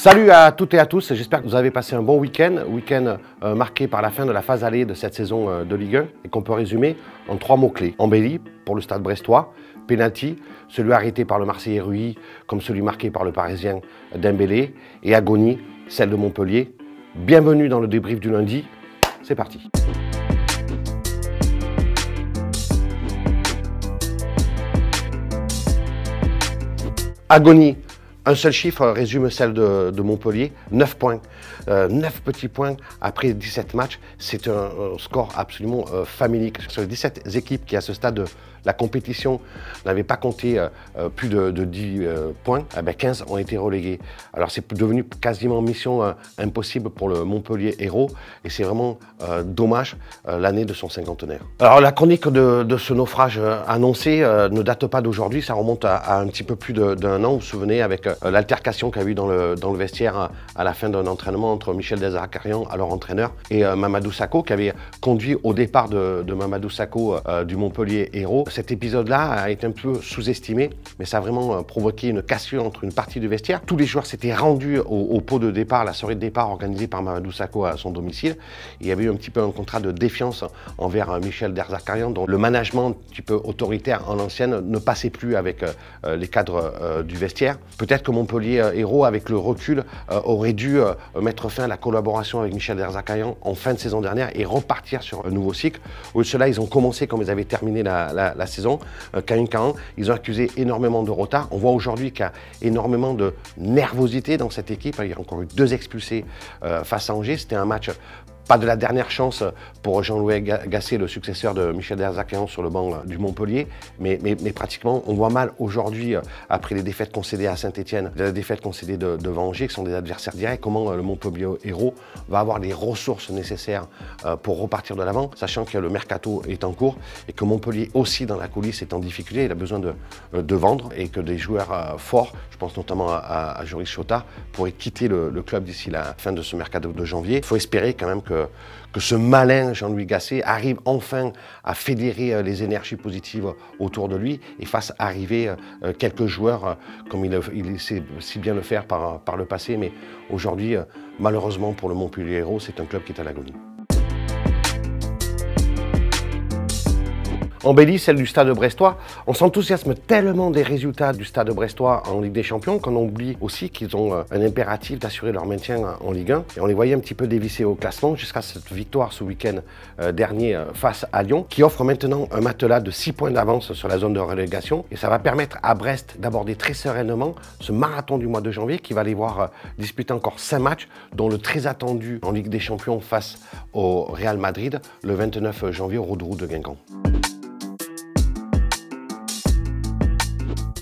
Salut à toutes et à tous, j'espère que vous avez passé un bon week-end, marqué par la fin de la phase allée de cette saison de Ligue 1 et qu'on peut résumer en 3 mots-clés. Embellie pour le Stade brestois, penalty, celui arrêté par le Marseillais Rui comme celui marqué par le Parisien Dembélé, et agonie, celle de Montpellier. Bienvenue dans le débrief du lundi, c'est parti. Agonie. Un seul chiffre résume celle de Montpellier, 9 points. 9 petits points après 17 matchs, c'est un score absolument famélique. Sur les 17 équipes qui, à ce stade de la compétition, n'avaient pas compté plus de 10 points, 15 ont été relégués. Alors c'est devenu quasiment mission impossible pour le Montpellier héros, et c'est vraiment dommage l'année de son cinquantenaire. Alors la chronique de ce naufrage annoncé ne date pas d'aujourd'hui, ça remonte à un petit peu plus d'un an, vous vous souvenez, avec l'altercation qu'il y a eu dans le vestiaire à la fin d'un entraînement entre Michel Derzakarian, alors entraîneur, et Mamadou Sakho, qui avait conduit au départ de Mamadou Sakho du Montpellier héros. Cet épisode-là a été un peu sous-estimé, mais ça a vraiment provoqué une cassure entre une partie du vestiaire. Tous les joueurs s'étaient rendus au pot de départ, la soirée de départ organisée par Mamadou Sakho à son domicile. Il y avait eu un petit peu un contrat de défiance envers Michel Derzakarian, dont le management un petit peu autoritaire en ancienne ne passait plus avec les cadres du vestiaire. Peut-être que Montpellier héros, avec le recul, aurait dû mettre fin à la collaboration avec Michel Derzakarian en fin de saison dernière et repartir sur un nouveau cycle. Au lieu de cela, ils ont commencé comme ils avaient terminé la saison, Caen. Ils ont accusé énormément de retard. On voit aujourd'hui qu'il y a énormément de nervosité dans cette équipe. Il y a encore eu 2 expulsés face à Angers. C'était un match pas de la dernière chance pour Jean-Louis Gasset, le successeur de Michel Derzakarian sur le banc du Montpellier, mais pratiquement on voit mal aujourd'hui, après les défaites concédées à Saint-Etienne, les défaites concédées devant Angers, qui sont des adversaires directs, comment le Montpellier héros va avoir les ressources nécessaires pour repartir de l'avant, sachant que le mercato est en cours et que Montpellier aussi dans la coulisse est en difficulté, il a besoin de vendre, et que des joueurs forts, je pense notamment à Joris Chota, pourraient quitter le club d'ici la fin de ce mercato de janvier. Il faut espérer quand même que ce malin Jean-Louis Gasset arrive enfin à fédérer les énergies positives autour de lui et fasse arriver quelques joueurs comme il sait si bien le faire par le passé. Mais aujourd'hui, malheureusement pour le Montpellier héros, c'est un club qui est à l'agonie. Embellie, celle du Stade brestois. On s'enthousiasme tellement des résultats du Stade brestois en Ligue des Champions qu'on oublie aussi qu'ils ont un impératif d'assurer leur maintien en Ligue 1. Et on les voyait un petit peu dévissés au classement jusqu'à cette victoire ce week-end dernier face à Lyon, qui offre maintenant un matelas de 6 points d'avance sur la zone de relégation. Et ça va permettre à Brest d'aborder très sereinement ce marathon du mois de janvier qui va les voir disputer encore 5 matchs, dont le très attendu en Ligue des Champions face au Real Madrid le 29 janvier au Rodourou de Guingamp.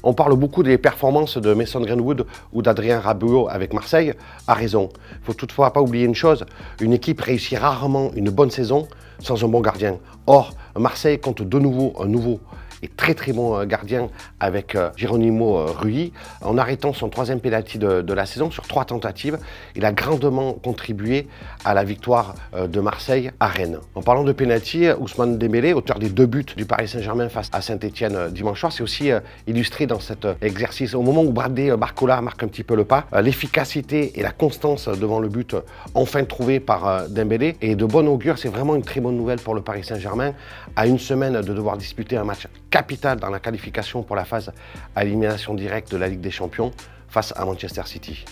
On parle beaucoup des performances de Mason Greenwood ou d'Adrien Rabiot avec Marseille, à raison. Il ne faut toutefois pas oublier une chose, une équipe réussit rarement une bonne saison sans un bon gardien. Or, Marseille compte de nouveau un nouveau et très bon gardien avec Geronimo Rui. En arrêtant son 3e pénalty de la saison sur 3 tentatives, il a grandement contribué à la victoire de Marseille à Rennes. En parlant de pénalty, Ousmane Dembélé, auteur des 2 buts du Paris Saint-Germain face à Saint-Etienne dimanche soir, c'est aussi illustré dans cet exercice. Au moment où Bradley Barcola marque un petit peu le pas, l'efficacité et la constance devant le but enfin trouvées par Dembélé est de bon augure. C'est vraiment une très bonne nouvelle pour le Paris Saint-Germain, à une semaine de devoir disputer un match capital dans la qualification pour la phase à élimination directe de la Ligue des Champions face à Manchester City.